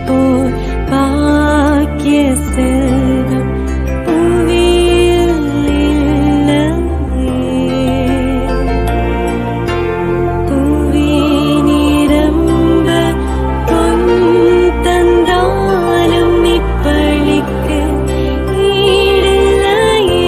போல் பாக்கிய செல்வம் புவியில் இல்லையே. புவி நிரம்ப பொன் தந்தாலும் இப்பழிக்கு ஈடில்லையே.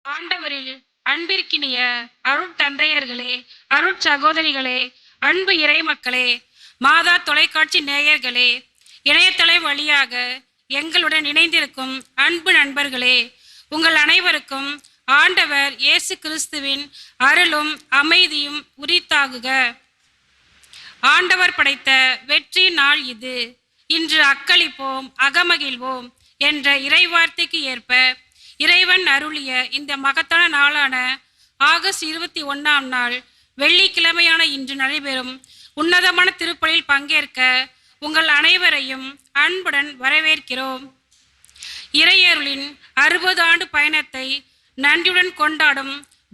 ஆண்டவரில் அன்பிற்கினிய அருட்தந்தையர்களே, அருட்சகோதரிகளே, அன்பு இறைமக்களே, மாதா தொலைக்காட்சி நேயர்களே, இணையதள வழியாக எங்களுடன் இணைந்திருக்கும் அன்பு நண்பர்களே, உங்கள் அனைவருக்கும் ஆண்டவர் இயேசு கிறிஸ்துவின் அருளும் அமைதியும் உரித்தாகுக. ஆண்டவர் படைத்த வெற்றி நாள் இது. இன்று அக்களிப்போம், அகமகிழ்வோம் என்ற இறைவார்த்தைக்கு ஏற்ப இறைவன் அருளிய இந்த மகத்தான நாளான ஆகஸ்ட் 21ஆம் நாள் வெள்ளிக்கிழமையான இன்று நடைபெறும் உன்னதமான திருப்பலியில் பங்கேற்க உங்கள் அனைவரையும் அன்புடன் வரவேற்கிறோம். இறையருளின் 60 ஆண்டு பயணத்தை நன்றியுடன் கொண்டாடும்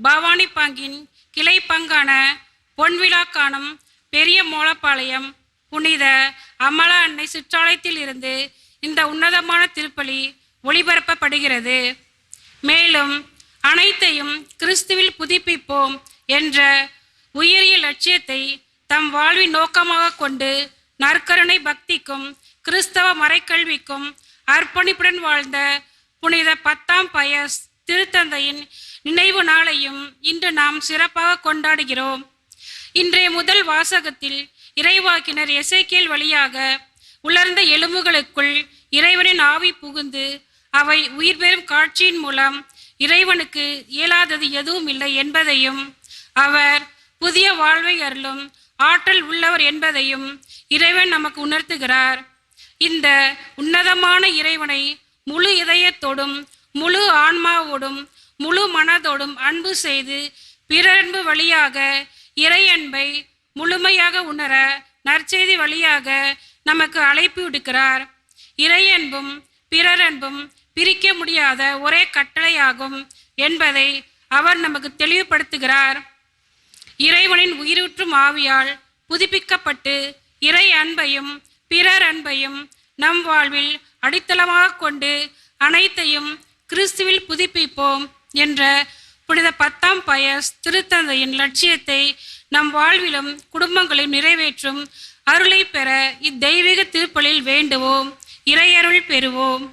பவானி பங்கின் கிளை பங்கான பொன்விழா காணும் பெரிய மோலப்பாளையம் புனித அமலா அன்னை சிற்றாலயத்தில் இருந்து இந்த உன்னதமான திருப்பலி ஒளிபரப்பப்படுகிறது. மேலும் அனைத்தையும் கிறிஸ்துவில் புதுப்பிப்போம் என்ற உயரிய லட்சியத்தை தம் வாழ்வின் நோக்கமாக கொண்டு நற்கருணை பக்திக்கும் கிறிஸ்தவ மறைக்கல்விக்கும் அர்ப்பணிப்புடன் வாழ்ந்த புனித 10ஆம் பயஸ் திருத்தந்தையின் நினைவு நாளையும் இன்று நாம் சிறப்பாக கொண்டாடுகிறோம். இன்றைய முதல் வாசகத்தில் இறைவாக்கினர் எசேக்கியேல் வழியாக உலர்ந்த எலும்புகளுக்குள் இறைவனின் ஆவி புகுந்து அவை உயிர் பெறும் காட்சியின் மூலம் இறைவனுக்கு இயலாதது எதுவும் இல்லை என்பதையும் அவர் புதிய வாழ்வை அருளும் ஆற்றல் உள்ளவர் என்பதையும் இறைவன் நமக்கு உணர்த்துகிறார். இந்த உன்னதமான இறைவனை முழு இதயத்தோடும் முழு ஆன்மாவோடும் முழு மனதோடும் அன்பு செய்து பிறரன்பு வழியாக இறை அன்பை முழுமையாக உணர நற்செய்தி வழியாக நமக்கு அழைப்பு விடுக்கிறார். இறை அன்பும் பிறரன்பும் பிரிக்க முடியாத ஒரே கட்டளையாகும் என்பதை அவர் நமக்கு தெளிவுபடுத்துகிறார். இறைவனின் உயிரூற்றும் ஆவியால் புதுப்பிக்கப்பட்டு இறை அன்பையும் பிறர் அன்பையும் நம் வாழ்வில் அடித்தளமாக கொண்டு அனைத்தையும் கிறிஸ்துவில் புதுப்பிப்போம் என்ற புனித 10ஆம் பயஸ் திருத்தந்தையின் லட்சியத்தை நம் வாழ்விலும் குடும்பங்களில் நிறைவேற்றும் அருளை பெற இத்தெய்வீக திருப்பலில் வேண்டுவோம். இறையருள் பெறுவோம்.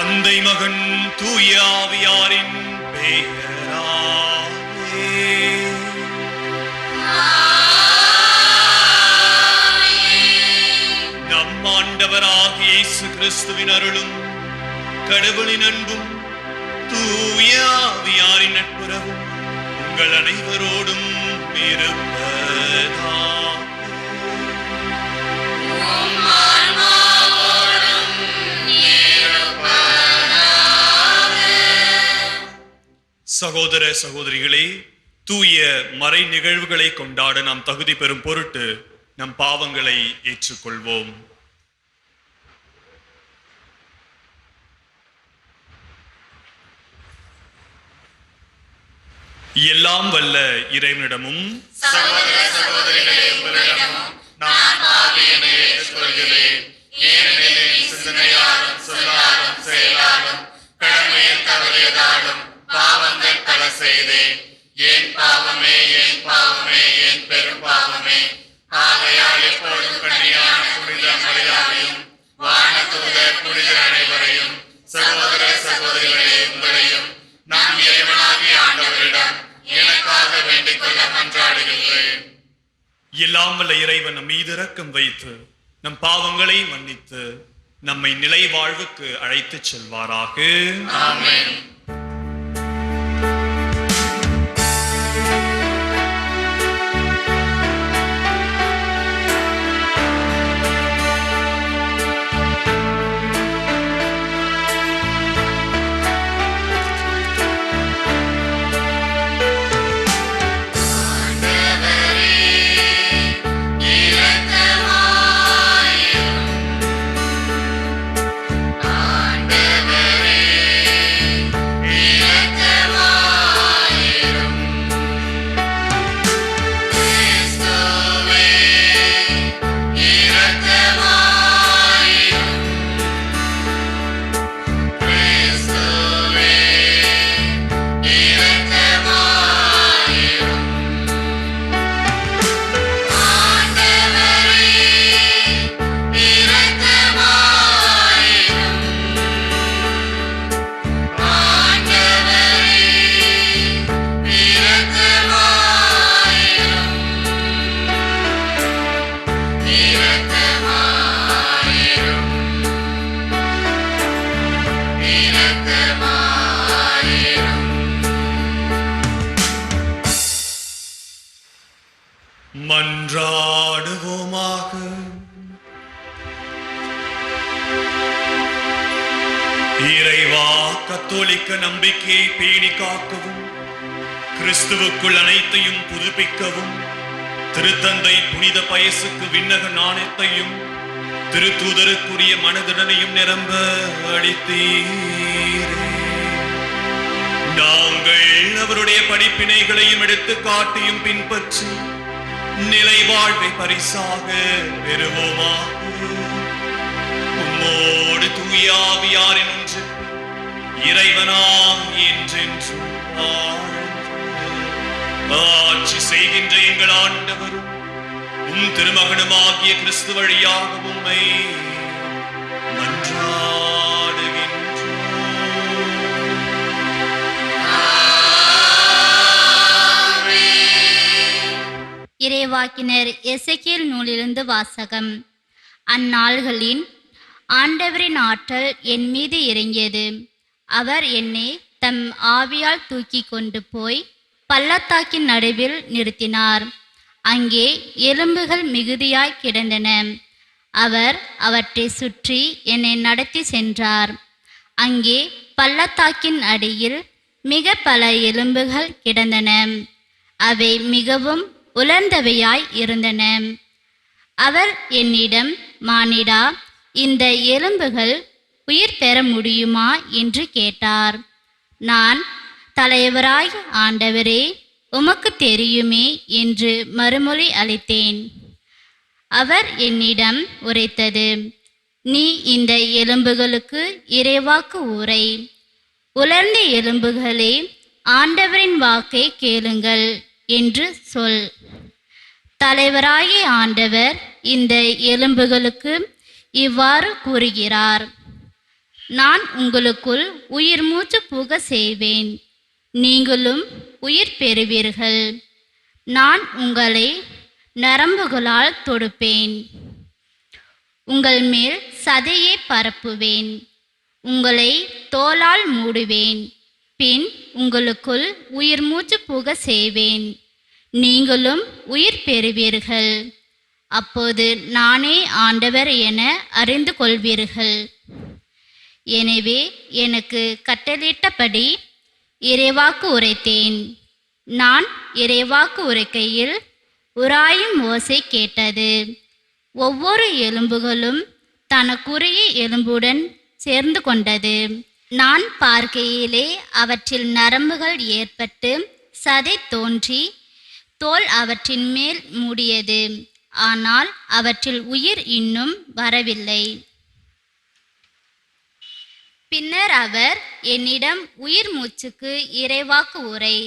தந்தை மகன் தூய ஆவியாரின் பெயராலே. நம் ஆண்டவராகிய இயேசு கிறிஸ்துவின் அருளும் கடவுளின் அன்பும் தூய ஆவியாரின் நட்புறவும் உங்கள் அனைவரோடும் இருப்பதாக. சகோதர சகோதரிகளே, தூய மறை நிகழ்வுகளை கொண்டாட நாம் தகுதி பெறும் பொருட்டு நம் பாவங்களை ஏற்றுக்கொள்வோம். எல்லாம் வல்ல இறைவனிடமும் சகோதர சகோதரிகளே, உங்களிடமும் நான் பாவியனை ஏற்றுக்கொள்கிறேன். ஏனெனில் என் சிந்தனையாலும் சொல்லாலும் செயலாலும் கடமையில் தவறியதாலும் பாவங்கள் பல செய்தேன். என் பாவமே, என் பாவமே, என் பெரும் பாவமே. ஆகையால் எப்போதும் கன்னியான புனித மரியாதையும் வானதூதர் புனிதர் அனைவரையும் சகோதர சகோதரிகளே உங்களையும் நம் இறைவனாகிய ஆண்டவரிடம் எனக்காக வேண்டிக் கொள்ள மன்றாடுகின்றேன். எல்லாம் வல்ல இறைவன் நம் மீது இரக்கம் வைத்து நம் பாவங்களை மன்னித்து நம்மை நிலை வாழ்வுக்கு அழைத்துச் செல்வாராக. ஆமென். மன்றாடுவோமாக. இறைவா, கத்தோலிக்க நம்பிக்கையை பேணி காக்கவும் கிறிஸ்துவுக்குள் அனைத்தையும் புதுப்பிக்கவும் திருத்தந்தை புனித பயசுக்கு விண்ணக நாணயத்தையும் திருத்தூதருக்குரிய மனதிடனையும் நிரம்ப அளித்தீரே. நாங்கள் அவருடைய படிப்பினைகளையும் எடுத்து காட்டியும் பின்பற்றி நிலை வாழ்வை பரிசாக பெறுவோமாக. உம்மோடு தூய ஆவியாரின் ஒன்று இறைவனாம் என்றென்றும் ஆட்சி செய்கின்ற எங்கள் ஆண்டவரும் உம் திருமகனுமாகிய கிறிஸ்து வழியாக உம்மை இறைவாக்கினர் எசேக்கியேல் நூலிலிருந்து வாசகம். அந்நாள்களின் ஆண்டவரின் ஆற்றல் என் மீது இறங்கியது. அவர் என்னை தம் ஆவியால் தூக்கி கொண்டு போய் பள்ளத்தாக்கின் நடுவில் நிறுத்தினார். அங்கே எலும்புகள் மிகுதியாய் கிடந்தன. அவர் அவற்றை சுற்றி என்னை நடத்தி சென்றார். அங்கே பள்ளத்தாக்கின் அடியில் மிக பல எலும்புகள் கிடந்தன. அவை மிகவும் உலர்ந்தவையாய் இருந்தன. அவர் என்னிடம், மானிடா, இந்த எலும்புகள் உயிர் பெற முடியுமா என்று கேட்டார். நான், தலைவராய் ஆண்டவரே, உமக்கு தெரியுமே என்று மறுமொழி அளித்தேன். அவர் என்னிடம் உரைத்தது, நீ இந்த எலும்புகளுக்கு இறைவாக்கு உரை. உலர்ந்த எலும்புகளே, ஆண்டவரின் வாக்கை கேளுங்கள் என்று சொல். தலைவராகிய ஆண்டவர் இந்த எலும்புகளுக்கு இவ்வாறு கூறுகிறார். நான் உங்களுக்குள் உயிர் மூச்சு புக செய்வேன், நீங்களும் உயிர் பெறுவீர்கள். நான் உங்களை நரம்புகளால் தொடுப்பேன், உங்கள் மேல் சதையை பரப்புவேன், உங்களை தோலால் மூடுவேன். பின் உங்களுக்குள் உயிர் மூச்சு புக செய்வேன், நீங்களும் உயிர் பெறுவீர்கள். அப்போது நானே ஆண்டவர் என அறிந்து கொள்வீர்கள். எனவே எனக்கு கட்டளையிட்டபடி இறைவாக்கு உரைத்தேன். நான் இறைவாக்கு உரைக்கையில் உராயும் ஓசை கேட்டது. ஒவ்வொரு எலும்புகளும் தனக்குரிய எலும்புடன் சேர்ந்து கொண்டது. நான் பார்க்கையிலே அவற்றில் நரம்புகள் ஏற்பட்டு சதை தோன்றி தோல் அவற்றின் மேல் மூடியது. ஆனால் அவற்றில் உயிர் இன்னும் வரவில்லை. பின்னர் அவர் என்னிடம் உயிர் மூச்சுக்கு இறைவாக்கு உரை,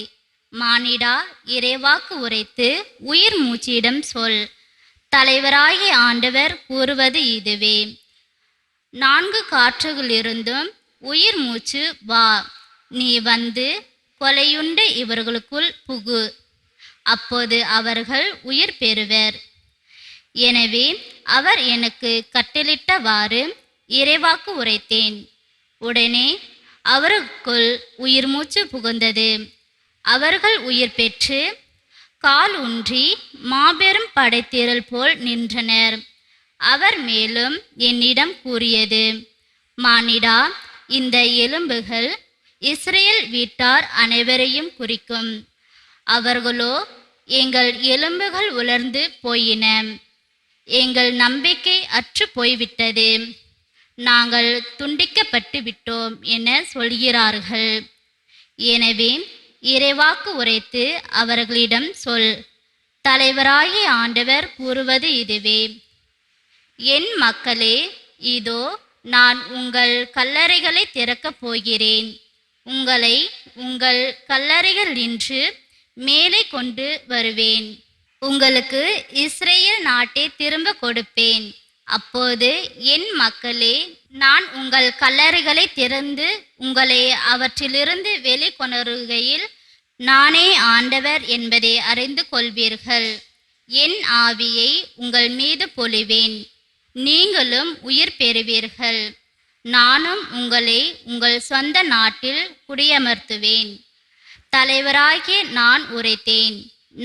மானிடா, இறைவாக்கு உரைத்து உயிர் மூச்சிடம் சொல். தலைவராகிய ஆண்டவர் கூறுவது இதுவே: 4 காற்றுகளிலிருந்தும் உயிர் மூச்சு வா, நீ வந்து கொலையுண்ட இவர்களுக்குள் புகு, அப்போது அவர்கள் உயிர் பெறுவர். எனவே அவர் எனக்கு கட்டளிட்டவாறு இறைவாக்கு உரைத்தேன். உடனே அவருக்குள் உயிர் மூச்சு புகுந்தது. அவர்கள் உயிர் பெற்று கால் ஊன்றி மாபெரும் படைத்திரள் போல் நின்றனர். அவர் மேலும் என்னிடம் கூறியது: மானிடா, இந்த எலும்புகள் இஸ்ரேல் வீட்டார் அனைவரையும் குறிக்கும். அவர்களோ, எங்கள் எலும்புகள் உலர்ந்து போயின, எங்கள் நம்பிக்கை அற்று போய்விட்டது, நாங்கள் துண்டிக்கப்பட்டு விட்டோம் என சொல்கிறார்கள். எனவே இறைவாக்கு உரைத்து அவர்களிடம் சொல். தலைவராகிய ஆண்டவர் கூறுவது இதுவே: என் மக்களே, இதோ நான் உங்கள் கல்லறைகளை திறக்கப் போகிறேன். உங்களை உங்கள் கல்லறைகள் நின்று மேலே கொண்டு வருவேன். உங்களுக்கு இஸ்ரேல் நாட்டை திரும்ப கொடுப்பேன். அப்போது என் மக்களே, நான் உங்கள் கல்லறைகளை திறந்து உங்களை அவற்றிலிருந்து வெளிக்கொணருகையில் நானே ஆண்டவர் என்பதை அறிந்து கொள்வீர்கள். என் ஆவியை உங்கள் மீது பொழிவேன், நீங்களும் உயிர் பெறுவீர்கள். நானும் உங்களை உங்கள் சொந்த நாட்டில் குடியமர்த்துவேன். தலைவராகிய நான் உரைத்தேன்,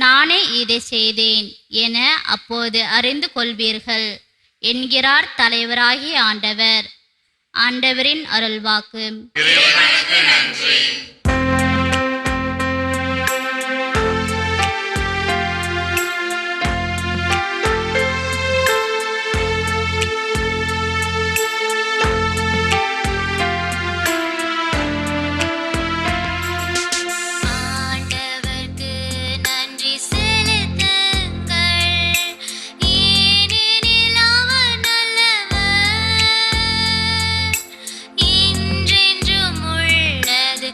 நானே இதை செய்தேன் என அப்போது அறிந்து கொள்வீர்கள் என்கிறார் தலைவராகிய ஆண்டவர். ஆண்டவரின் அருள்வாக்கு. இறைவனுக்கு நன்றி. என்றென்றும் உள்ளது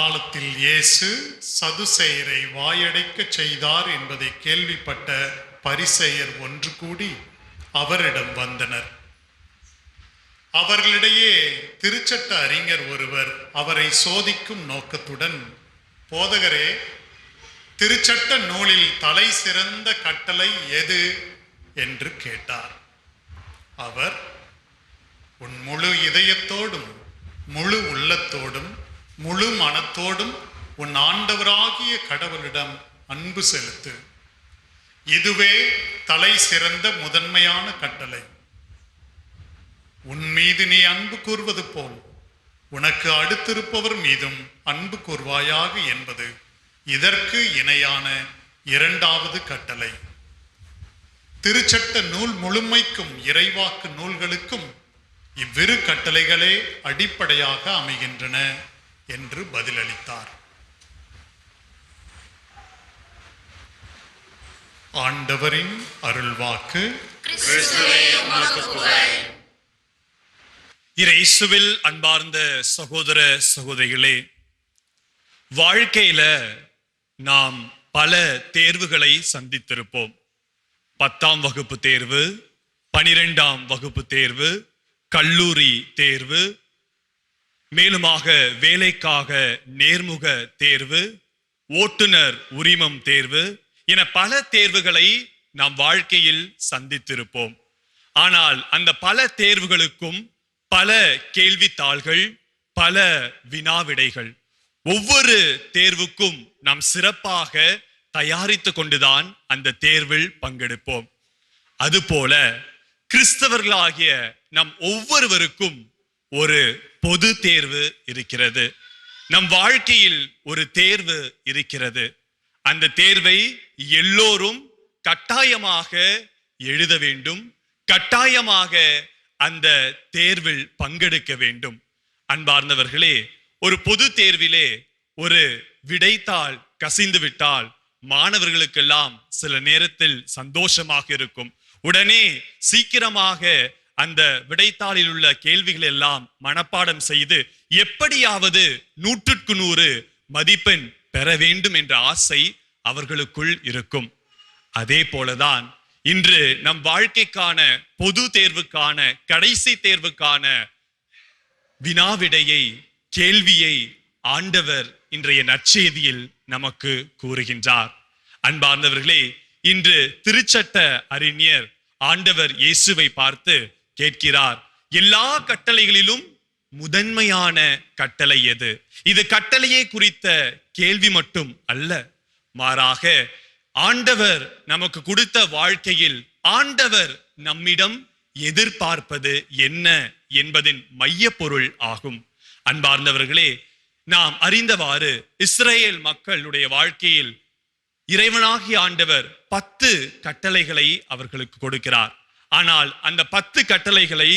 அக்காலத்தில் இயேசு சதுசேயரை வாயடைக்கச் செய்தார் என்பதை கேள்விப்பட்ட பரிசேயர் ஒன்று கூடி அவரிடம் வந்தனர். அவர்களிடையே திருச்சட்ட அறிஞர் ஒருவர் அவரை சோதிக்கும் நோக்கத்துடன், போதகரே, திருச்சட்ட நூலில் தலை சிறந்த கட்டளை எது என்று கேட்டார். அவர், உன் முழு இதயத்தோடும் முழு உள்ளத்தோடும் முழு மனத்தோடும் உன் ஆண்டவராகிய கடவுளிடம் அன்பு செலுத்து, இதுவே தலை சிறந்த முதன்மையான கட்டளை. உன் மீது நீ அன்பு கூர்வது போல் உனக்கு அடுத்திருப்பவர் மீதும் அன்பு கூர்வாயாக என்பது இதற்கு இணையான இரண்டாவது கட்டளை. திருச்சட்ட நூல் முழுமைக்கும் இறைவாக்கு நூல்களுக்கும் இவ்விரு கட்டளைகளே அடிப்படையாக அமைகின்றன என்று பதிலளித்தார். ஆண்டவரின் அருள்வாக்கு. இயேசுவில் அன்பார்ந்த சகோதர சகோதரிகளே, வாழ்க்கையில நாம் பல தேர்வுகளை சந்தித்திருப்போம். 10ஆம் வகுப்பு தேர்வு, 12ஆம் வகுப்பு தேர்வு, கல்லூரி தேர்வு, மேலுமாக வேலைக்காக நேர்முக தேர்வு, ஓட்டுநர் உரிமம் தேர்வு என பல தேர்வுகளை நாம் வாழ்க்கையில் சந்தித்திருப்போம். ஆனால் அந்த பல தேர்வுகளுக்கும் பல கேள்வித்தாள்கள், பல வினாவிடைகள். ஒவ்வொரு தேர்வுக்கும் நாம் சிறப்பாக தயாரித்து கொண்டுதான் அந்த தேர்வில் பங்கெடுப்போம். அதுபோல கிறிஸ்தவர்களாகிய நம் ஒவ்வொருவருக்கும் ஒரு பொது தேர்வு இருக்கிறது. நம் வாழ்க்கையில் ஒரு தேர்வு இருக்கிறது. அந்த தேர்வை எல்லோரும் கட்டாயமாக எழுத வேண்டும், கட்டாயமாக அந்த தேர்வில் பங்கெடுக்க வேண்டும். அன்பார்ந்தவர்களே, ஒரு பொது தேர்விலே ஒரு விடைத்தாள் கசிந்து விட்டால் மாணவர்களுக்கெல்லாம் சில நேரத்தில் சந்தோஷமாக இருக்கும். உடனே சீக்கிரமாக அந்த விடைத்தாளில் உள்ள கேள்விகள் எல்லாம் மனப்பாடம் செய்து எப்படியாவது 100க்கு 100 மதிப்பெண் பெற வேண்டும் என்ற ஆசை அவர்களுக்குள் இருக்கும். அதே போலதான் இன்று நம் வாழ்க்கைக்கான பொது தேர்வுக்கான கடைசி தேர்வுக்கான வினாவிடையை, கேள்வியை ஆண்டவர் இன்றைய நற்செய்தியில் நமக்கு கூறுகின்றார். அன்பார்ந்தவர்களே, இன்று திருச்சட்ட அறிஞர் ஆண்டவர் இயேசுவை பார்த்து கேட்கிறார், எல்லா கட்டளைகளிலும் முதன்மையான கட்டளை எது? இது கட்டளையை குறித்த கேள்வி மட்டும் அல்ல, மாறாக ஆண்டவர் நமக்கு கொடுத்த வாழ்க்கையில் ஆண்டவர் நம்மிடம் எதிர்பார்ப்பது என்ன என்பதின் மைய பொருள் ஆகும். அன்பார்ந்தவர்களே, நாம் அறிந்தவாறு இஸ்ரேல் மக்களுடைய வாழ்க்கையில் இறைவனாகிய ஆண்டவர் 10 கட்டளைகளை அவர்களுக்கு கொடுக்கிறார். ஆனால் அந்த 10 கட்டளைகளை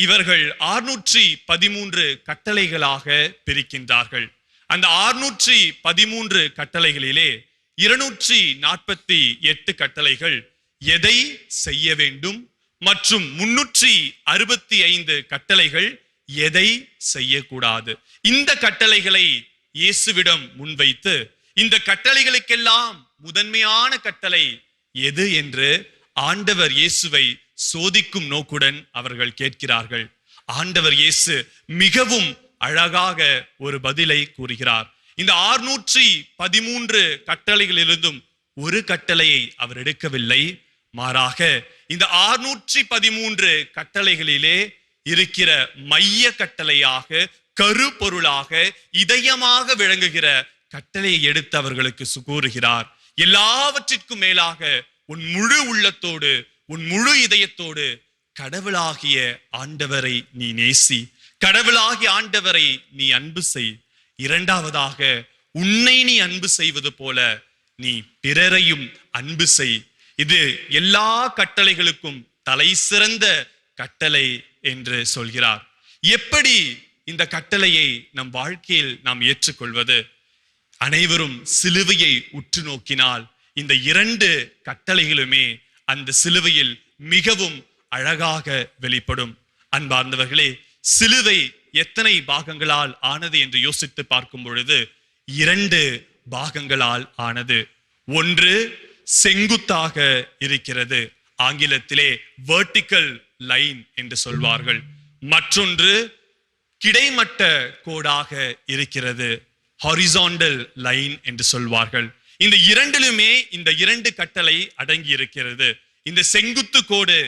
இவர்கள் 613 கட்டளைகளாக பிரிக்கின்றார்கள். அந்த 613 கட்டளைகளிலே 248 கட்டளைகள் எதை செய்ய வேண்டும் மற்றும் 365 கட்டளைகள் எதை செய்யக்கூடாது. இந்த கட்டளைகளை இயேசுவிடம் முன்வைத்து, இந்த கட்டளைகளுக்கெல்லாம் முதன்மையான கட்டளை எது என்று ஆண்டவர் இயேசுவை சோதிக்கும் நோக்குடன் அவர்கள் கேட்கிறார்கள். ஆண்டவர் இயேசு மிகவும் அழகாக ஒரு பதிலை கூறுகிறார். இந்த 613 கட்டளைகளிலிருந்தும் ஒரு கட்டளையை அவர் எடுக்கவில்லை, மாறாக இந்த 613 கட்டளைகளிலே இருக்கிற மைய கட்டளையாக, கருப்பொருளாக, இதயமாக விளங்குகிற கட்டளையை எடுத்து அவர்களுக்கு கூறுகிறார். எல்லாவற்றிற்கும் மேலாக உன் முழு உள்ளத்தோடு, உன் முழு இதயத்தோடு கடவுளாகிய ஆண்டவரை நீ நேசி, கடவுளாகிய ஆண்டவரை நீ அன்பு செய். இரண்டாவதாக, உன்னை நீ அன்பு செய்வது போல நீ பிறரையும் அன்பு செய். இது எல்லா கட்டளைகளுக்கும் தலை சிறந்த கட்டளை என்று சொல்கிறார். எப்படி இந்த கட்டளையை நம் வாழ்க்கையில் நாம் ஏற்றுக்கொள்வது? அனைவரும் சிலுவையை உற்று நோக்கினால் இந்த 2 கட்டளைகளுமே அந்த சிலுவையில் மிகவும் அழகாக வெளிப்படும். அன்பார்ந்தவர்களே, சிலுவை எத்தனை பாகங்களால் ஆனது என்று யோசித்து பார்க்கும் பொழுது 2 பாகங்களால் ஆனது. ஒன்று செங்குத்தாக இருக்கிறது, ஆங்கிலத்திலே வெர்டிக்கல் லைன் என்று சொல்வார்கள். மற்றொன்று கிடைமட்ட கோடாக இருக்கிறது, ஹாரிசாண்டல் லைன் என்று சொல்வார்கள். இந்த இரண்டிலுமே இந்த 2 கட்டளை அடங்கி இருக்கிறது. இந்த செங்குத்து கோடு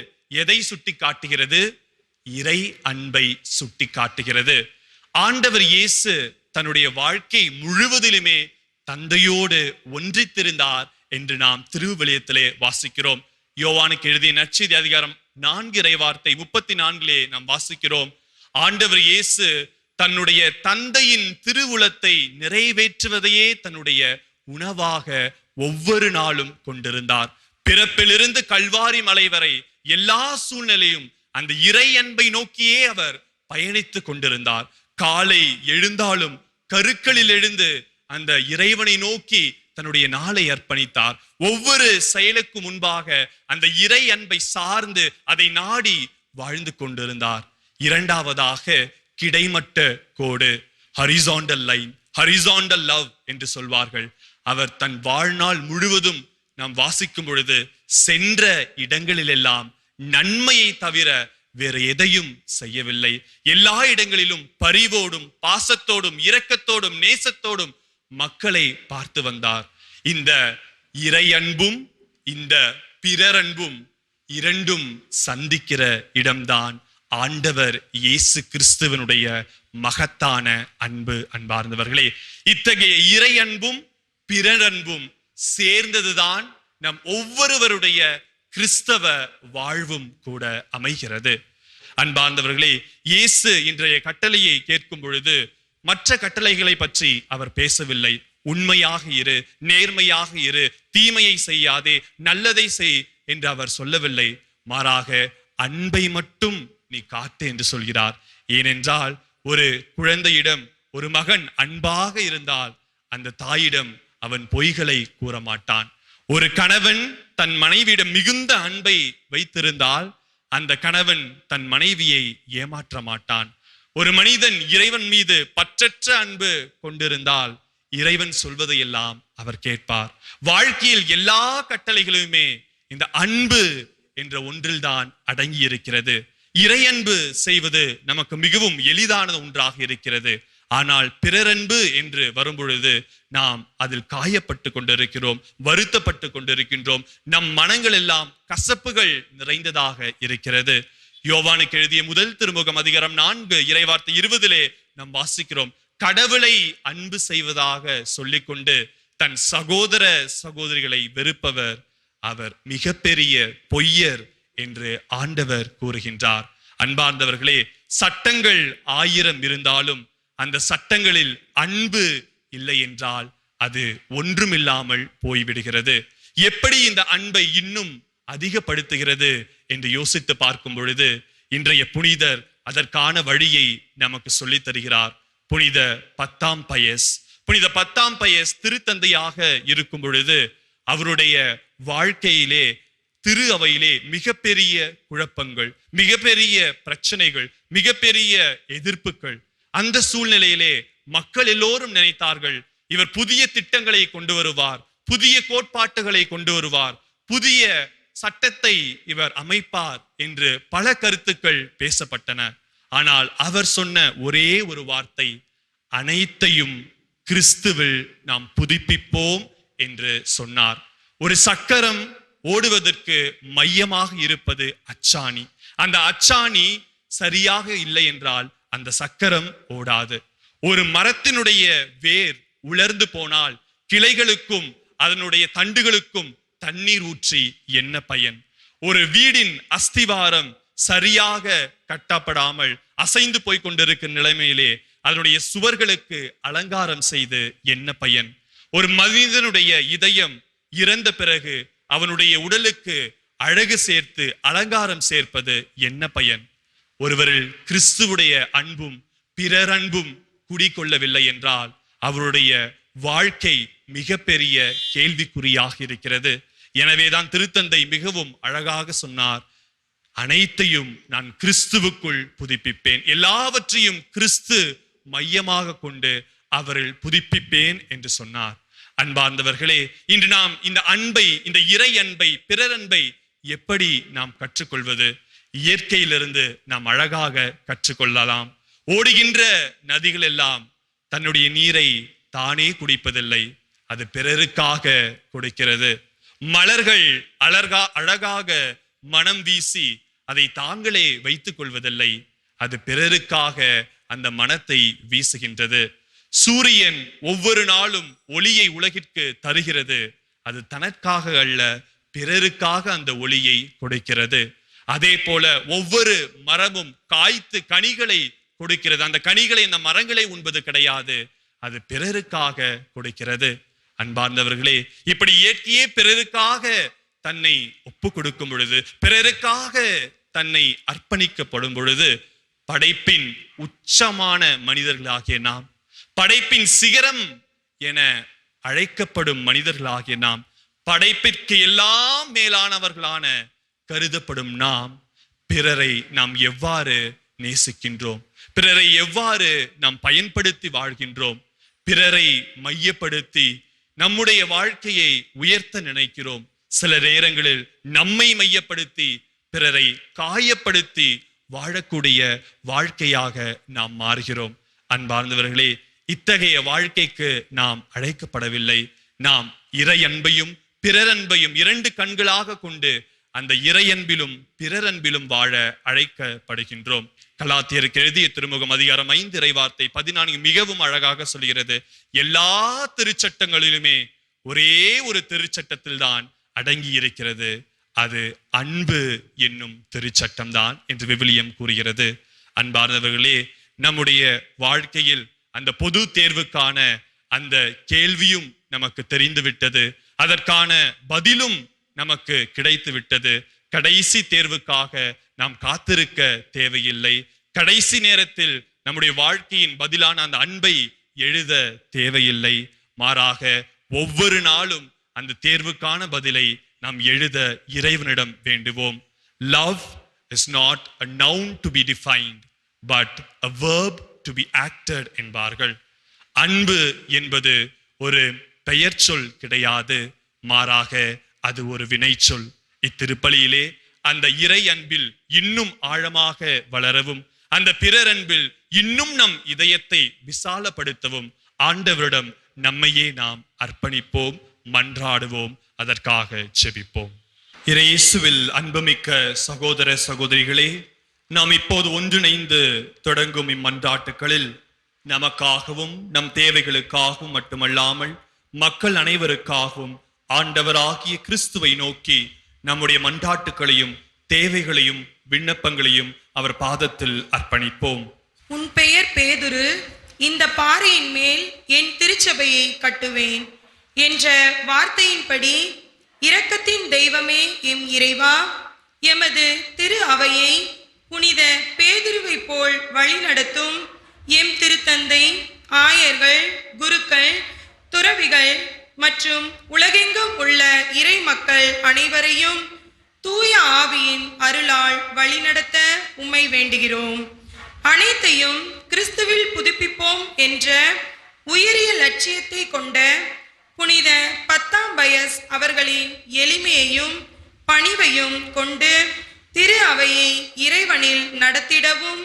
எதை சுட்டி காட்டுகிறது? இறை அன்பை சுட்டி காட்டுகிறது. ஆண்டவர் இயேசு தன்னுடைய வாழ்க்கை முழுவதிலுமே தந்தையோடு ஒன்றித்திருந்தார் என்று நாம் திருவிவிலியத்திலே வாசிக்கிறோம். யோவானுக்கு எழுதிய நற்செய்தி அதிகாரம் 4 இறைவார்த்தை 34 நாம் வாசிக்கிறோம். ஆண்டவர் இயேசு தன்னுடைய தந்தையின் திருவுளத்தை நிறைவேற்றுவதையே தன்னுடைய உணவாக ஒவ்வொரு நாளும் கொண்டிருந்தார். பிறப்பிலிருந்து கல்வாரி மலை வரை எல்லா சூழ்நிலையும் அந்த இறை அன்பை நோக்கியே அவர் பயணித்துக் கொண்டிருந்தார். காலை எழுந்தாலும் கருக்களில் எழுந்து அந்த இறைவனை நோக்கி தன்னுடைய நாளை அர்ப்பணித்தார். ஒவ்வொரு செயலுக்கு முன்பாக அந்த இறை அன்பை சார்ந்து அதை நாடி வாழ்ந்து கொண்டிருந்தார். இரண்டாவதாக கிடைமட்ட கோடு, ஹரிசாண்டல் லைன், ஹரிசாண்டல் லவ் என்று சொல்வார்கள். அவர் தன் வாழ்நாள் முழுவதும் நாம் வாசிக்கும் பொழுது சென்ற இடங்களிலெல்லாம் நன்மையை தவிர வேறு எதையும் செய்யவில்லை. எல்லா இடங்களிலும் பரிவோடும் பாசத்தோடும் இரக்கத்தோடும் நேசத்தோடும் மக்களை பார்த்து வந்தார். இந்த இறை அன்பும் இந்த பிறரன்பும் இரண்டும் சந்திக்கிற இடம்தான் ஆண்டவர் இயேசு கிறிஸ்துவனுடைய மகத்தான அன்பு. அன்பார்ந்தவர்களே, இத்தகைய இறை அன்பும் பிறரன்பும் சேர்ந்ததுதான் நம் ஒவ்வொருவருடைய கிறிஸ்தவ வாழ்வும் கூட அமைகிறது. அன்பார்ந்தவர்களே, இயேசு இன்றைய கட்டளையை கேட்கும் பொழுது மற்ற கட்டளைகளை பற்றி அவர் பேசவில்லை. உண்மையாக இரு, நேர்மையாக இரு, தீமையை செய்யாதே, நல்லதை செய் என்று அவர் சொல்லவில்லை. மாறாக அன்பை மட்டும் நீ காட்டு என்று சொல்கிறார். ஏனென்றால் ஒரு குழந்தையிடம் ஒரு மகன் அன்பாக இருந்தால் அந்த தாயிடம் அவன் பொய்களை கூற மாட்டான். ஒரு கணவன் தன் மனைவியிடம் மிகுந்த அன்பை வைத்திருந்தால் அந்த கணவன் தன் மனைவியை ஏமாற்ற மாட்டான். ஒரு மனிதன் இறைவன் மீது பற்றற்ற அன்பு கொண்டிருந்தால் இறைவன் சொல்வதையெல்லாம் அவர் கேட்பார். வாழ்க்கையில் எல்லா கட்டளைகளுமே இந்த அன்பு என்ற ஒன்றில்தான் அடங்கி இருக்கிறது. இறையன்பு செய்வது நமக்கு மிகவும் எளிதான ஒன்றாக இருக்கிறது. ஆனால் பிறரன்பு என்று வரும்பொழுது நாம் அதில் காயப்பட்டு கொண்டிருக்கிறோம், வருத்தப்பட்டு கொண்டிருக்கின்றோம். நம் மனங்கள் எல்லாம் கசப்புகள் நிறைந்ததாக இருக்கிறது. யோவானுக்கு எழுதிய முதல் திருமுகம் அதிகாரம் 4 இறைவார்த்தை 20 நாம் வாசிக்கிறோம். கடவுளை அன்பு செய்வதாக சொல்லிக்கொண்டு தன் சகோதர சகோதரிகளை வெறுப்பவர் அவர் மிகப்பெரிய பொய்யர் என்று ஆண்டவர் கூறுகின்றார். அன்பார்ந்தவர்களே, சட்டங்கள் 1000 இருந்தாலும் அந்த சட்டங்களில் அன்பு இல்லை என்றால் அது ஒன்றுமில்லாமல் போய்விடுகிறது. எப்படி இந்த அன்பை இன்னும் அதிகப்படுத்துகிறது என்று யோசித்து பார்க்கும் பொழுது இன்றைய புனிதர் அதற்கான வழியை நமக்கு சொல்லித் தருகிறார். புனித 10ஆம் பயஸ். புனித 10ஆம் பயஸ் திருத்தந்தையாக இருக்கும் பொழுது அவருடைய வாழ்க்கையிலே திரு அவையிலே மிகப்பெரிய குழப்பங்கள், மிகப்பெரிய பிரச்சனைகள், மிகப்பெரிய எதிர்ப்புகள். அந்த சூழ்நிலையிலே மக்கள் எல்லோரும் நினைத்தார்கள், இவர் புதிய திட்டங்களை கொண்டு வருவார், புதிய கோட்பாட்டுகளை கொண்டு வருவார், புதிய சட்டத்தை இவர் அமைப்பார் என்று பல கருத்துக்கள் பேசப்பட்டன. ஆனால் அவர் சொன்ன ஒரே ஒரு வார்த்தை, அனைத்தையும் கிறிஸ்துவில் நாம் புதுப்பிப்போம் என்று சொன்னார். ஒரு சக்கரம் ஓடுவதற்கு மையமாக இருப்பது அச்சாணி. அந்த அச்சாணி சரியாக இல்லை என்றால் அந்த சக்கரம் ஓடாது. ஒரு மரத்தினுடைய வேர் உலர்ந்து போனால் கிளைகளுக்கும் அதனுடைய தண்டுகளுக்கும் தண்ணீர் ஊற்றி என்ன பயன்? ஒரு வீடின் அஸ்திவாரம் சரியாக கட்டப்படாமல் அசைந்து போய் கொண்டிருக்கிற நிலைமையிலே அதனுடைய சுவர்களுக்கு அலங்காரம் செய்து என்ன பயன்? ஒரு மனிதனுடைய இதயம் இறந்த பிறகு அவனுடைய உடலுக்கு அழகு சேர்த்து அலங்காரம் சேர்ப்பது என்ன பயன்? ஒருவரில் கிறிஸ்துவுடைய அன்பும் பிறர் அன்பும் குடிக்கொள்ளவில்லை என்றால் அவருடைய வாழ்க்கை மிகப்பெரிய கேள்விக்குறியாக இருக்கிறது. எனவேதான் திருத்தந்தை மிகவும் அழகாக சொன்னார், அனைத்தையும் நான் கிறிஸ்துவுக்குள் புதுப்பிப்பேன். எல்லாவற்றையும் கிறிஸ்து மையமாக கொண்டு அவரில் புதுப்பிப்பேன் என்று சொன்னார். அன்பார்ந்தவர்களே, இன்று நாம் இந்த அன்பை, இந்த இறை அன்பை, பிறர் அன்பை எப்படி நாம் கற்றுக்கொள்வது? இயற்கையிலிருந்து நாம் அழகாக கற்றுக்கொள்ளலாம். ஓடுகின்ற நதிகள் எல்லாம் தன்னுடைய நீரை தானே குடிப்பதில்லை, அது பிறருக்காக கொடுக்கிறது. மலர்கள் அழகாக மனம் வீசி அதை தாங்களே வைத்துக் கொள்வதில்லை, அது பிறருக்காக அந்த மனத்தை வீசுகின்றது. சூரியன் ஒவ்வொரு நாளும் ஒளியை உலகிற்கு தருகிறது, அது தனக்காக அல்ல, பிறருக்காக அந்த ஒளியை கொடுக்கிறது. அதே போல ஒவ்வொரு மரமும் காய்த்து கனிகளை கொடுக்கிறது, அந்த கனிகளை இந்த மரங்களை உண்பது கிடையாது, அது பிறருக்காக கொடுக்கிறது. அன்பார்ந்தவர்களே, இப்படி இயற்கையே பிறருக்காக தன்னை ஒப்பு கொடுக்கும் பொழுது, பிறருக்காக தன்னை அர்ப்பணிக்கப்படும் பொழுது, படைப்பின் உச்சமான மனிதர்களாகிய நாம், படைப்பின் சிகரம் என அழைக்கப்படும் மனிதர்களாகிய நாம், படைப்பிற்கு எல்லாம் மேலானவர்களான கருதப்படும் நாம், பிறரை நாம் எவ்வாறு நேசிக்கின்றோம், பிறரை எவ்வாறு நாம் பயன்படுத்தி வாழ்கின்றோம், பிறரை மையப்படுத்தி நம்முடைய வாழ்க்கையை உயர்த்த நினைக்கிறோம். சில நேரங்களில் நம்மை மையப்படுத்தி பிறரை காயப்படுத்தி வாழக்கூடிய வாழ்க்கையாக நாம் மாறுகிறோம். அன்பார்ந்தவர்களே, இத்தகைய வாழ்க்கைக்கு நாம் அழைக்கப்படவில்லை. நாம் இறை அன்பையும் பிறர் அன்பையும் இரண்டு கண்களாக கொண்டு அந்த இறையன்பிலும் பிறரன்பிலும் வாழ அழைக்கப்படுகின்றோம். கலாத்தியருக்கு எழுதிய திருமுகம் அதிகாரம் 5 இறைவார்த்தை 14 மிகவும் அழகாக சொல்கிறது. எல்லா திருச்சட்டங்களிலுமே ஒரே ஒரு திருச்சட்டத்தில் தான் அடங்கி இருக்கிறது, அது அன்பு என்னும் திருச்சட்டம் தான் என்று விவிலியம் கூறுகிறது. அன்பார்ந்தவர்களே, நம்முடைய வாழ்க்கையில் அந்த பொது தேர்வுக்கான அந்த கேள்வியும் நமக்கு தெரிந்து விட்டது, அதற்கான பதிலும் நமக்கு கிடைத்து விட்டது. கடைசி தேர்வுக்காக நாம் காத்திருக்க தேவையில்லை. கடைசி நேரத்தில் நம்முடைய வாழ்க்கையின் பதிலான அந்த அன்பை எழுத தேவையில்லை. மாறாக ஒவ்வொரு நாளும் அந்த தேர்வுக்கான பதிலை நாம் எழுத இறைவனிடம் வேண்டுவோம். Love is not a noun to be defined, but a verb to be acted என்பார்கள். அன்பு என்பது ஒரு பெயர் சொல் கிடையாது, மாறாக அது ஒரு வினைச்சொல். இத்திருப்பலியிலே அந்த இறை அன்பில் இன்னும் ஆழமாக வளரவும், அந்த பிறர் அன்பில் இன்னும் நம் இதயத்தை விசாலப்படுத்தவும் ஆண்டவரிடம் நம்மையே நாம் அர்ப்பணிப்போம், மன்றாடுவோம், அதற்காக செபிப்போம். இயேசுவில் அன்புமிக்க சகோதர சகோதரிகளே, நாம் இப்போது ஒன்றிணைந்து தொடங்கும் இம்மன்றாட்டுகளில் நமக்காகவும் நம் தேவைகளுக்காகவும் மட்டுமல்லாமல் மக்கள் அனைவருக்காகவும் ஆண்டவராகிய கிறிஸ்துவை நோக்கி நம்முடைய மன்றாட்டுகளையும் தேவைகளையும் விண்ணப்பங்களையும் அவர் பாதத்தில் அர்ப்பணிப்போம். உன் பெயர் பேதுரு, இந்த பாறையின் மேல் என் திருச்சபையை கட்டுவேன் என்ற வார்த்தையின்படி இரக்கத்தின் தெய்வமே எம் இறைவா, எமது திரு அவையை புனித பேதுருவை போல் வழிநடத்தும் எம் திருத்தந்தை, ஆயர்கள், குருக்கள், துறவிகள் மற்றும் உலகெங்கும் உள்ள இறை மக்கள் அனைவரையும் தூய ஆவியின் அருளால் வழிநடத்த உம்மை வேண்டுகிறோம். அனைத்தையும் கிறிஸ்துவில் புதுப்பிப்போம் என்ற உயரிய லட்சியத்தை கொண்ட புனித 10ஆம் பயஸ் அவர்களின் எளிமையையும் பணிவையும் கொண்டு திரு அவையை இறைவனில் நடத்திடவும்,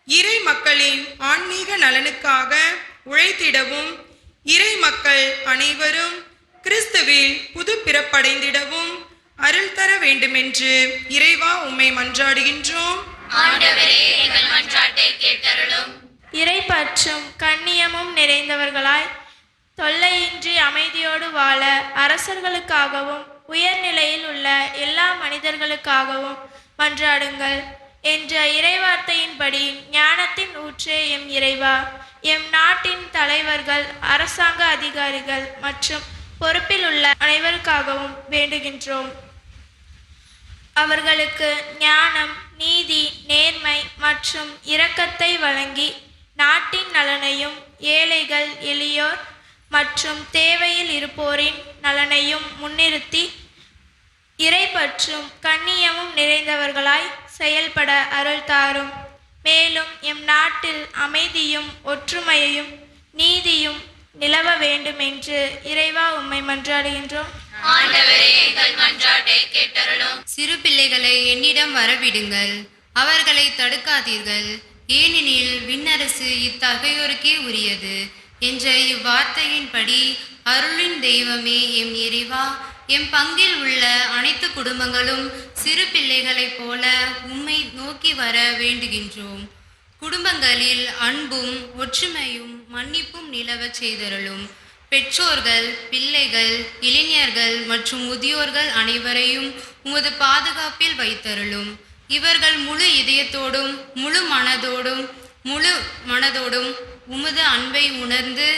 இறை மக்களின் ஆன்மீக நலனுக்காக உழைத்திடவும், இறை மக்கள் அனைவரும் கிறிஸ்துவில் புது பிறப்படைந்திடவும் அருள் தர வேண்டுமென்று இறைவா உம்மை மன்றாடுகின்றோம். ஆண்டவரே, எங்கள் மன்றாட்டை கேட்டருளும். இறைப்பற்றும் கண்ணியமும் நிறைந்தவர்களாய் தொல்லையின்றி அமைதியோடு வாழ அரசர்களுக்காகவும் உயர்நிலையில் உள்ள எல்லா மனிதர்களுக்காகவும் மன்றாடுங்கள் என்ற இறைவார்த்தையின்படி ஞானத்தின் ஊற்றே எம் இறைவா, எம் நாட்டின் தலைவர்கள், அரசாங்க அதிகாரிகள் மற்றும் பொறுப்பில் உள்ள அனைவருக்காகவும் வேண்டுகின்றோம். அவர்களுக்கு ஞானம், நீதி, நேர்மை மற்றும் இரக்கத்தை வழங்கி நாட்டின் நலனையும் ஏழைகள், எளியோர், மற்றும் தேவையில் இருப்போரின் நலனையும் முன்னிறுத்தி இறைப்பற்றும் கண்ணியமும் நிறைந்தவர்களாய் செயல்பட அருள் தாரும். மேலும் எம் நாட்டில் அமைதியும் ஒற்றுமையும் நீதியும் நிலவ வேண்டும் என்று இறைவா உம்மை மன்றாடுகின்றோம். ஆண்டவரே எங்கள் மன்றாட்டை கேட்டருளும். சிறு பிள்ளைகளை என்னிடம் வரவிடுங்கள், அவர்களை தடுக்காதீர்கள், ஏனெனில் விண்ணரசு இத்தகையோருக்கே உரியது என்ற இவ்வார்த்தையின்படி அருளின் தெய்வமே எம் இறைவா, எம் பங்கில் உள்ள அனைத்து குடும்பங்களும் சிறு பிள்ளைகளைப் போல உம்மை நோக்கி வர வேண்டுகின்றோம். குடும்பங்களில் அன்பும் ஒற்றுமையும் மன்னிப்பும் நிலவச் செய்தருளும். பெற்றோர்கள், பிள்ளைகள், இளைஞர்கள் மற்றும் முதியோர்கள் அனைவரையும் உமது பாதுகாப்பில் வைத்தருளும். இவர்கள் முழு இதயத்தோடும் முழு மனதோடும் உமது அன்பை உணர்ந்து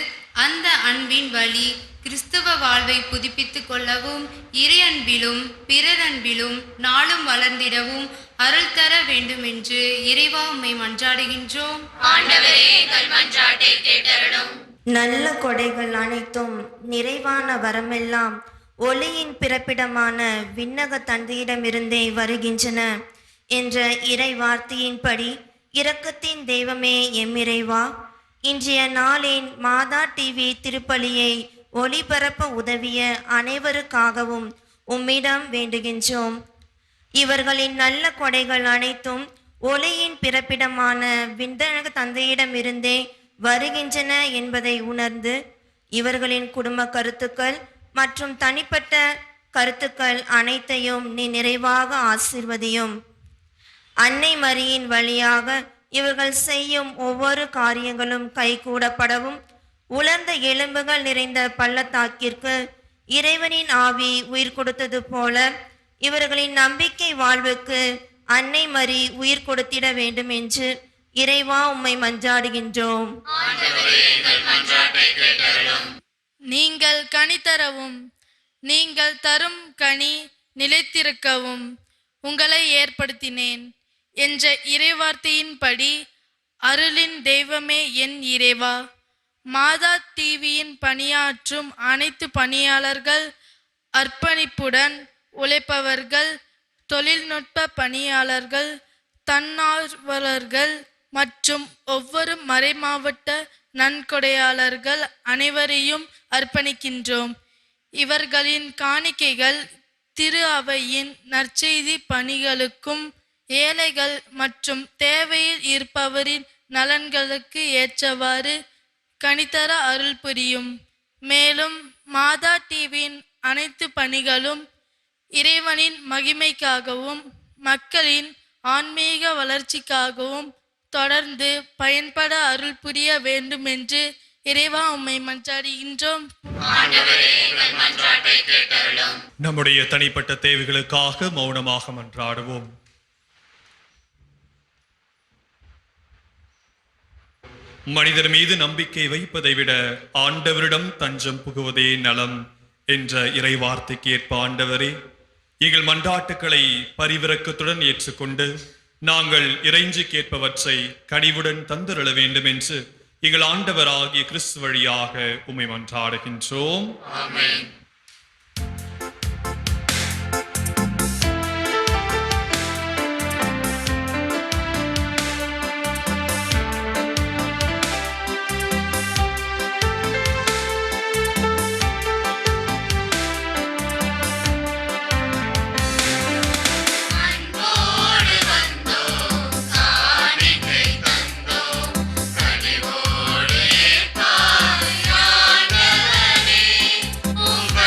அந்த அன்பின் வழி கிறிஸ்தவ வாழ்வை புதுப்பித்து கொள்ளவும் இறை அன்பிலும் பிறரன்பிலும் நாளும் வளர்ந்திடவும் அருள் தர வேண்டும் என்று இறைவா உம்மை மன்றாடுகின்றோம். ஆண்டவரே எங்கள் மன்றாட்டை கேட்டருளும். நல்ல கொடைகள் அனைத்தும் நிறைவான வரமெல்லாம் ஒளியின் பிறப்பிடமான விண்ணக தந்தையிடமிருந்தே வருகின்றன என்ற இறை வார்த்தையின்படி இரக்கத்தின் தெய்வமே எம் இறைவா, இன்றைய நாளின் மாதா டிவி திருப்பலியை ஒளிபரப்ப உதவிய அனைவருக்காகவும் உம்மிடம் வேண்டுகின்றோம். இவர்களின் நல்ல கொடைகள் அனைத்தும் ஒளியின் பிறப்பிடமான விண்ணக தந்தையிடமிருந்தே வருகின்றன என்பதை உணர்ந்து இவர்களின் குடும்ப கருத்துக்கள் மற்றும் தனிப்பட்ட கருத்துக்கள் அனைத்தையும் நீ நிறைவாக ஆசீர்வதியும். அன்னை மரியின் வழியாக இவர்கள் செய்யும் ஒவ்வொரு காரியங்களும் கைகூடப்படவும் உலர்ந்த எலும்புகள் நிறைந்த பள்ளத்தாக்கிற்கு இறைவனின் ஆவி உயிர் கொடுத்தது போல இவர்களின் நம்பிக்கை வாழ்வுக்கு அன்னை மரி உயிர் கொடுத்திட வேண்டும் என்று இறைவா உம்மை மன்றாடுகின்றோம். நீங்கள் கனி தரவும் நீங்கள் தரும் கனி நிலைத்திருக்கவும் உங்களை ஏற்படுத்தினேன் என்ற இறைவார்த்தையின்படி அருளின் தெய்வமே என் இறைவா, மாதா டிவியின் பணியாற்றும் அனைத்து பணியாளர்கள், அர்ப்பணிப்புடன் உழைப்பவர்கள், தொழில்நுட்ப பணியாளர்கள், தன்னார்வலர்கள் மற்றும் ஒவ்வொரு மறைமாவட்ட நன்கொடையாளர்கள் அனைவரையும் அர்ப்பணிக்கின்றோம். இவர்களின் காணிக்கைகள் திரு அவையின் நற்செய்தி பணிகளுக்கும் ஏழைகள் மற்றும் தேவையில் இருப்பவரின் நலன்களுக்கு ஏற்றவாறு கனிதர அருள் புரியும். மேலும் மாதா டிவியின் அனைத்து பணிகளும் இறைவனின் மகிமைக்காகவும் மக்களின் ஆன்மீக வளர்ச்சிக்காகவும் தொடர்ந்து பயன்பட அருள் புரிய வேண்டும் என்று இறைவா உம்மை மன்றாடுகின்றோம். நம்முடைய தனிப்பட்ட தேவைகளுக்காக மௌனமாக மன்றாடுவோம். மனிதர் மீது நம்பிக்கை வைப்பதை விட ஆண்டவரிடம் தஞ்சம் புகுவதே நலம் என்ற இறை வார்த்தைக்கு ஏற்ப ஆண்டவரே, எங்கள் மன்றாட்டுக்களை பரிவிரக்கத்துடன் ஏற்றுக்கொண்டு நாங்கள் இறைஞ்சி கேட்பவற்றை கனிவுடன் தந்தருள வேண்டும் என்று எங்கள் ஆண்டவராகிய கிறிஸ்து வழியாக உம்மை மன்றாடுகின்றோம். ஆமென். உங்கள்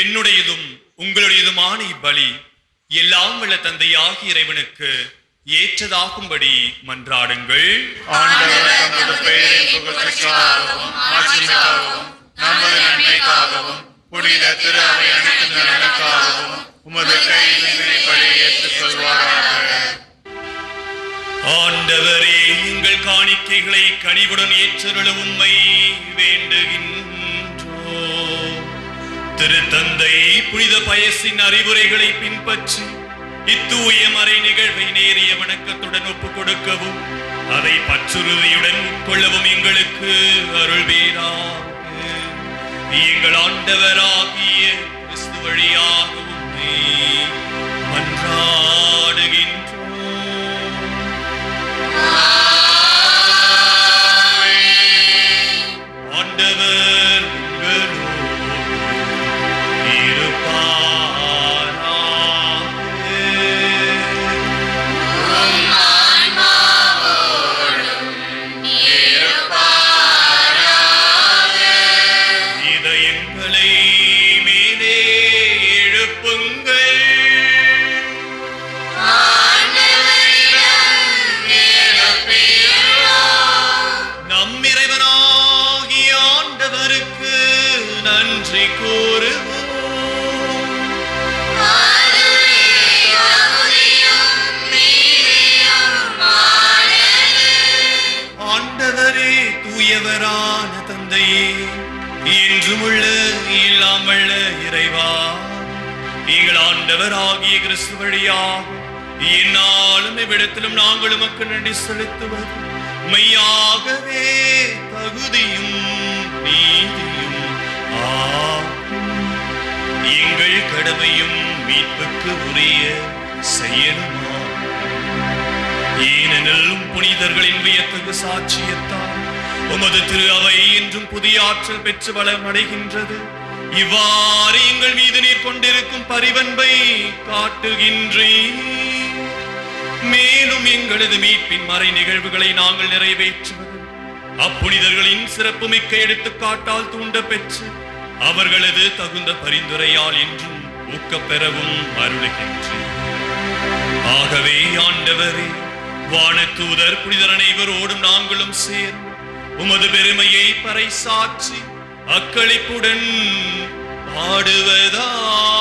என்னுடையதும் உங்களுடையதுமான இப்பலி எல்லாம் உள்ள தந்தையாகிய இறைவனுக்கு ஏற்றதாகும்படி மன்றாடுங்கள். ஆண்டவர் தமது பெயரின் புகழ்ச்சிக்காகவும் மாட்சிக்காகவும் நமது நன்மைக்காகவும் புனித திரு அவை அனைத்து நலனுக்காகவும் உமது கையிலிருந்து பலியை ஏற்றுக்கொள்வாராக. ஆண்டவரே, எங்கள் காணிக்கைகளை கனிவுடன் ஏற்றருள உம்மை வேண்டுகின்றோம். திருத்தந்தை புனித பயசின் அறிவுரைகளை பின்பற்றி இத்தூய மறை நிகழ்வை நேரிய வணக்கத்துடன் ஒப்புக் கொடுக்கவும் அதை பற்றுறுதியுடன் உட்கொள்ளவும் எங்களுக்கு அருள்வீராக. எங்கள் ஆண்டவராகிய கிறிஸ்து வழியாக உம்மை மன்றாடுகின்றோம். ஆண்டவர் ஆகிய கிறிஸ்து வழியாக என்னாலும் இவ்விடத்திலும் நாங்கள் உமக்கு நன்றி செலுத்துவது மெய்யாகவே தகுதியும் நீதியும் எங்கள் கடமையும் மீட்புக்கு உரிய செயலுமா. ஏனெனில் புனிதர்களின் வியத்தகு சாட்சியத்தால் உமது திரு அவை என்றும் புதிய ஆற்றல் பெற்று வளமடைகின்றது. இவ்வாறு எங்கள் மீது நீர் கொண்டிருக்கும் பரிவன்பை காட்டுகின்றீர். மேலும் எங்களது மீட்பின் மறை நிகழ்வுகளை நாங்கள் நிறைவேற்றுவது அப்புனிதர்களின் சிறப்புமிக்க எடுத்துக்காட்டால் தூண்ட பெற்று அவர்களது தகுந்த பரிந்துரையால் என்றும் ஊக்கப்பெறவும் அருளுகின்றீர். ஆகவே ஆண்டவரே, வானதூதர் புனிதர் அனைவரோடும் நாங்களும் சேர்ந்து உமது பெருமையை பறைசாற்றி அக்களிப்புடன் பாடுவதாவது.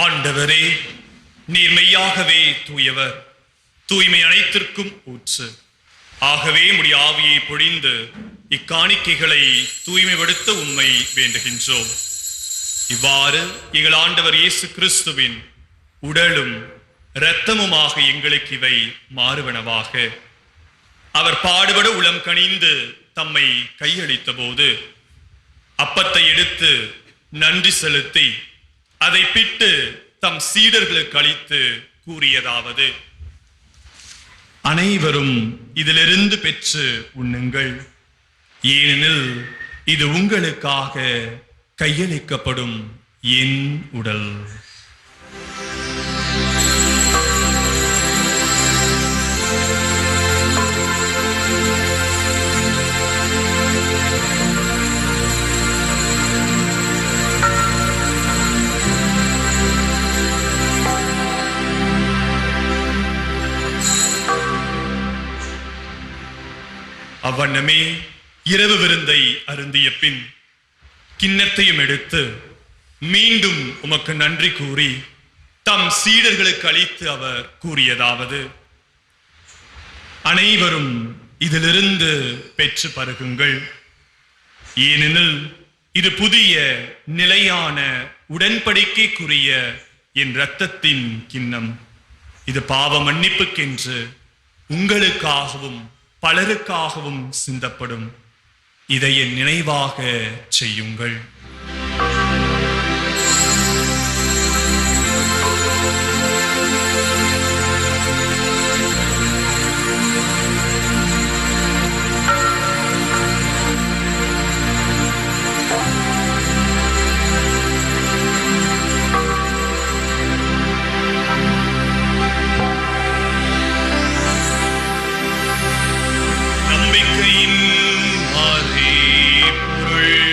ஆண்டவரே, நீர் மெய்யாகவே தூயவர், தூய்மை அனைத்திற்கும் ஊற்று. ஆகவே உம்முடைய ஆவியை பொழிந்து இக்காணிக்கைகளை தூய்மைப்படுத்த உம்மை வேண்டுகின்றோம். இவ்வாறு எங்கள் ஆண்டவர் இயேசு கிறிஸ்துவின் உடலும் இரத்தமுமாக எங்களுக்கு இவை மாறுவனவாக. அவர் பாடுபட உளம் கனிந்து தம்மை கையளித்த போது அப்பத்தை எடுத்து நன்றி செலுத்தி அதை பிட்டு தம் சீடர்களுக்கு அளித்து கூறியதாவது: அனைவரும் இதிலிருந்து பெற்று உண்ணுங்கள், ஏனெனில் இது உங்களுக்காக கையளிக்கப்படும் என் உடல். அவ்வண்ணமே இரவு விருந்தை அருந்திய பின் கிண்ணத்தையும் எடுத்து மீண்டும் உமக்கு நன்றி கூறி தம் சீடர்களுக்கு அளித்து அவர் கூறியதாவது: அனைவரும் இதிலிருந்து பெற்று பருகுங்கள். ஏனெனில் இது புதிய நிலையான உடன்படிக்கைக்குரிய என் இரத்தத்தின் கிண்ணம். இது பாவ மன்னிப்புக்கென்று உங்களுக்காகவும் பலருக்காகவும் சிந்தப்படும். இதை என் நினைவாக செய்யுங்கள். நம்பிக்கையின் மறைபொருள்.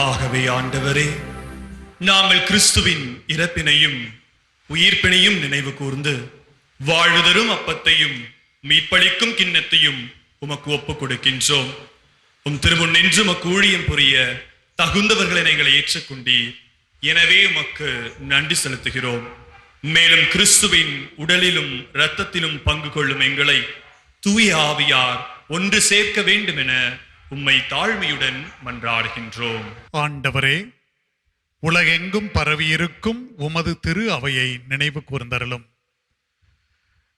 ஆகவே ஆண்டவரே, நாங்கள் கிறிஸ்துவின் இறப்பினையும் உயிர்ப்பினையும் நினைவு கூர்ந்து வாழ்வுதரும் அப்பத்தையும் மீட்பளிக்கும் கிண்ணத்தையும் உமக்கு ஒப்புக் கொடுக்கின்றோம். உம் திருமுன் நின்று உமக்கு ஊழியம் புரிய தகுந்தவர்களை நீங்கள் ஏற்றுக்கொண்டீர். எனவே உமக்கு நன்றி செலுத்துகிறோம். மேலும் கிறிஸ்துவின் உடலிலும் இரத்தத்திலும் பங்கு கொள்ளும் எங்களை தூய ஆவியார் ஒன்று சேர்க்க வேண்டும் என உம்மை தாழ்மையுடன் மன்றாடுகின்றோம். ஆண்டவரே, உலகெங்கும் பரவியிருக்கும் உமது திரு அவையை நினைவு கூர்ந்தருளும்.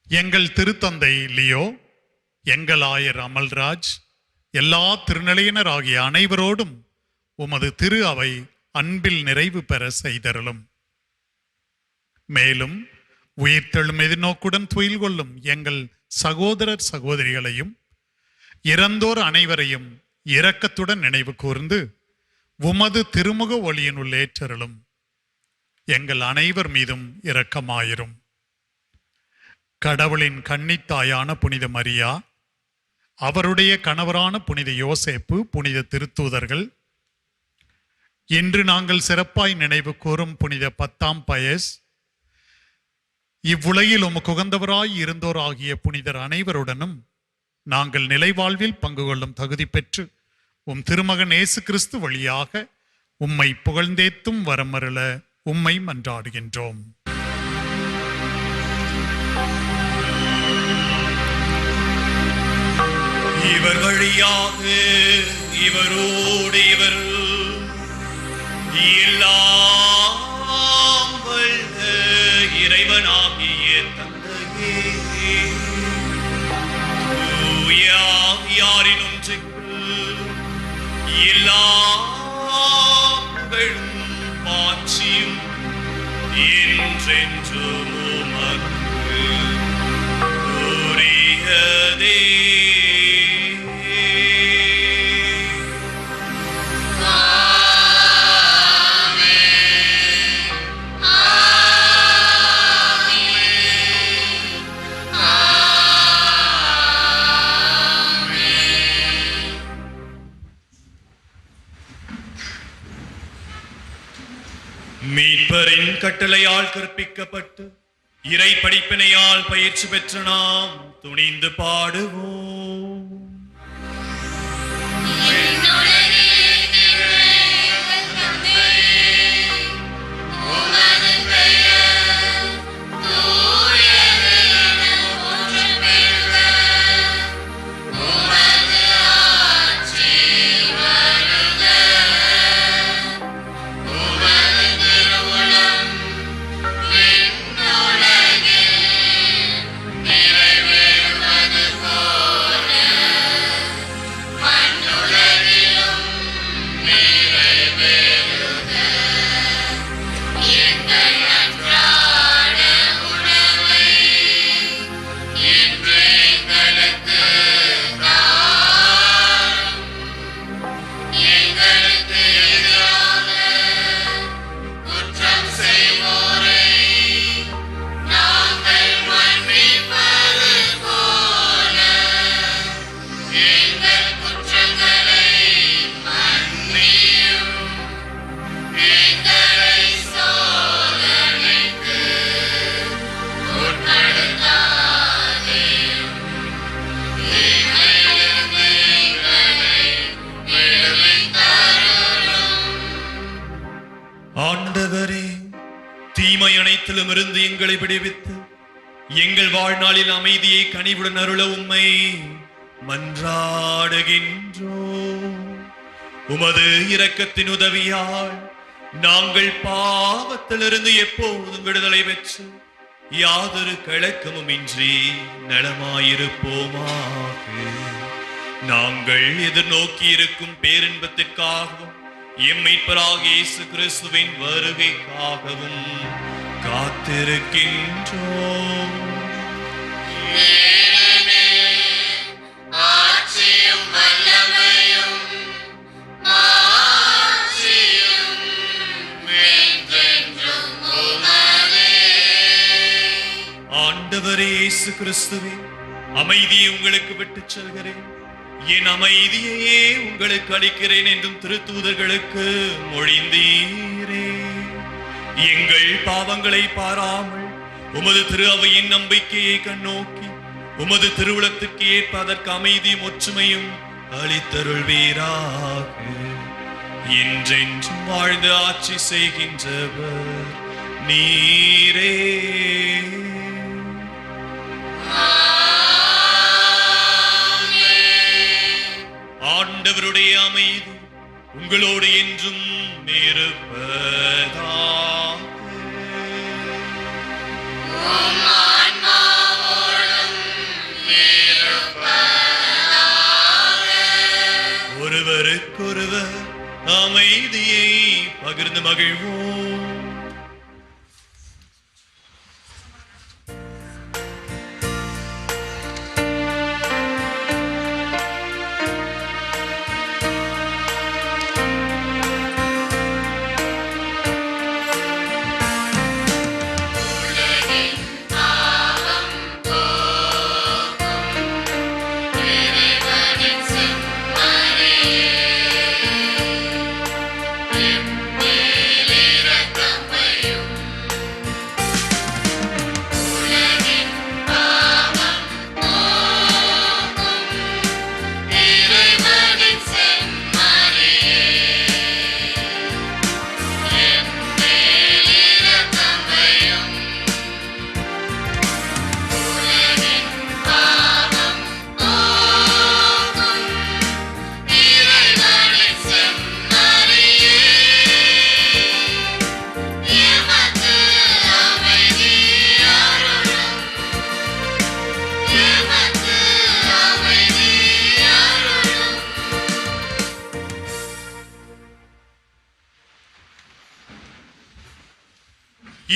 எங்கள் திருத்தந்தை லியோ, எங்கள் ஆயர் அமல்ராஜ், எல்லா திருநிலையினர் ஆகிய அனைவரோடும் உமது திரு அவை அன்பில் நிறைவு பெற செய்தருளும். மேலும் உயிர்த்தெழும் எதிர்நோக்குடன் துயில் கொள்ளும் எங்கள் சகோதரர் சகோதரிகளையும் இறந்தோர் அனைவரையும் இரக்கத்துடன் நினைவு கூர்ந்து உமது திருமுக ஒளியினுள் ஏற்றருளும். எங்கள் அனைவர் மீதும் இரக்கமாயிரும். கடவுளின் கன்னித்தாயான புனித மரியா, அவருடைய கணவரான புனித யோசேப்பு, புனித திருத்தூதர்கள், இன்று நாங்கள் சிறப்பாய் நினைவு கூறும் புனித 10ஆம் பயஸ், இவ்வுலகில் உமக்கு உகந்தவராய் இருந்தோர் ஆகிய புனிதர் அனைவருடனும் நாங்கள் நிலைவாழ்வில் பங்கு கொள்ளும் தகுதி பெற்று உம் திருமகன் இயேசு கிறிஸ்து வழியாக உம்மை புகழ்ந்தேத்தும் வரமருள உம்மை மன்றாடுகின்றோம். இவர் வழியாக இவரோடு இவர் எல்லாம் வல்ல இறைவனாகிய தந்தையே, தூய ஆவியாரின் ஒன்றுக்கு எல்லா புகழும் மாட்சியும் என்றென்றும் உமக்கு உரியதே. மீட்பரின் கட்டளையால் கற்பிக்கப்பட்டு இறை படிப்பினையால் பயிற்சி பெற்ற நாம் துணிந்து பாடுவோம். நிறைவேறுவது போல் ஆண்டவரே, தீமை அனைத்திலும் இருந்து எங்களை விடுவித்து எங்கள் வாழ்நாளில் அமைதியை கனிவுடன் அருள உம்மை மன்றாடுகின்றோம். உமது இரக்கத்தின் உதவியால் நாங்கள் பாவத்திலிருந்து எப்போதும் விடுதலை பெற்று யாதொரு கலக்கமும் இன்றி நலமாயிருப்போமாக. நாங்கள் எதிர்நோக்கி இருக்கும் பேரின்பத்திற்காகவும் எம்மைப்பராகிய இயேசு கிறிஸ்துவின் வருகைக்காகவும் காத்திருக்கின்றோம். ஆட்சியும் வல்லமையும் மாட்சியும் என்றென்றும் உமதே. ஆண்டவரே இயேசு கிறிஸ்துவே, அமைதியை உங்களுக்கு விட்டுச் செல்கிறேன், என் அமைதியையே உங்களுக்கு அளிக்கிறேன் என்றும் திருத்தூதர்களுக்கு மொழிந்தீரே. எங்கள் பாவங்களை பாராமல் உமது திரு அவையின் நம்பிக்கையை கண்ணோக்கி உமது திருவுளத்திற்கு ஏற்ப அதற்கு அமைதியும் ஒற்றுமையும் அளித்தருள்வீராக. என்றென்றும் வாழ்ந்து ஆட்சி செய்கின்றவர் நீரே. ஆண்டவருடைய அமைதி உங்களோடு என்றும் இருப்பதாக. ஒருவருக்கொருவர் அமைதியை பகிர்ந்து மகிழ்வோம்.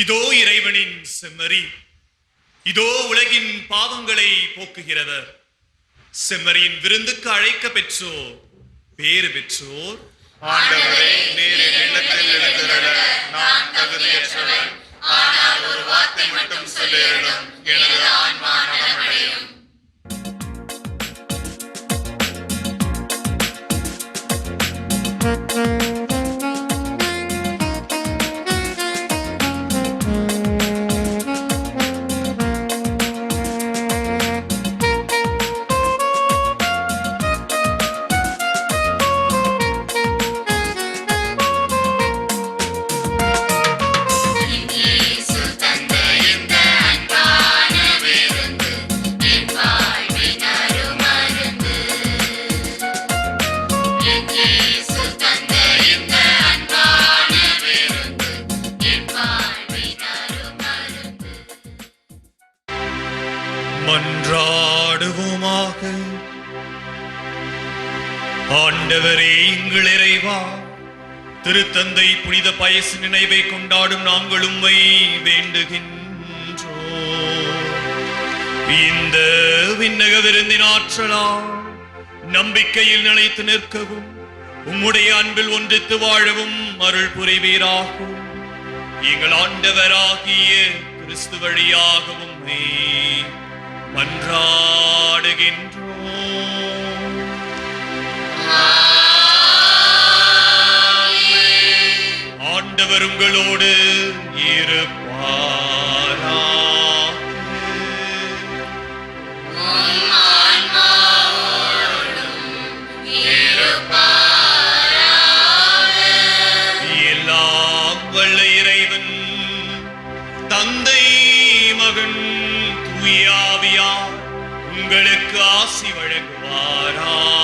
இதோ இறைவனின் செம்மறி, இதோ உலகின் பாவங்களை போக்குகிறவர். செம்மறியின் விருந்துக்கு அழைக்க பெற்றோர் பேறு பெற்றோர். ஆண்டவரே, நீர் என் இல்லத்தில் எழுந்திருள நான் தகுதியற்றவன். ஆனால் ஒரு வார்த்தை மட்டும் சொல்லிடும், எனது ஆன்மா நலமடையும். மன்றாடுவோமாக. ஆண்டவரே எங்கள் இறைவா, திருத்தந்தை புனித பயசு நினைவை கொண்டாடும் நாங்கள் உம்மை வேண்டுகின்றோம். இந்த விண்ணக விருந்தின் ஆற்றலால் நம்பிக்கையில் நிலைத்து நிற்கவும் உம்முடைய அன்பில் ஒன்றித்து வாழவும் அருள் புரிவீராகும். எங்கள் ஆண்டவராகிய கிறிஸ்து வழியாக உம்மை மன்றாடுகின்றோம். ஆண்டவர் உங்களோடு இருப்பாராக. எல்லாம் தூய ஆவியார் உங்களுக்கு ஆசி வழங்குவாராக.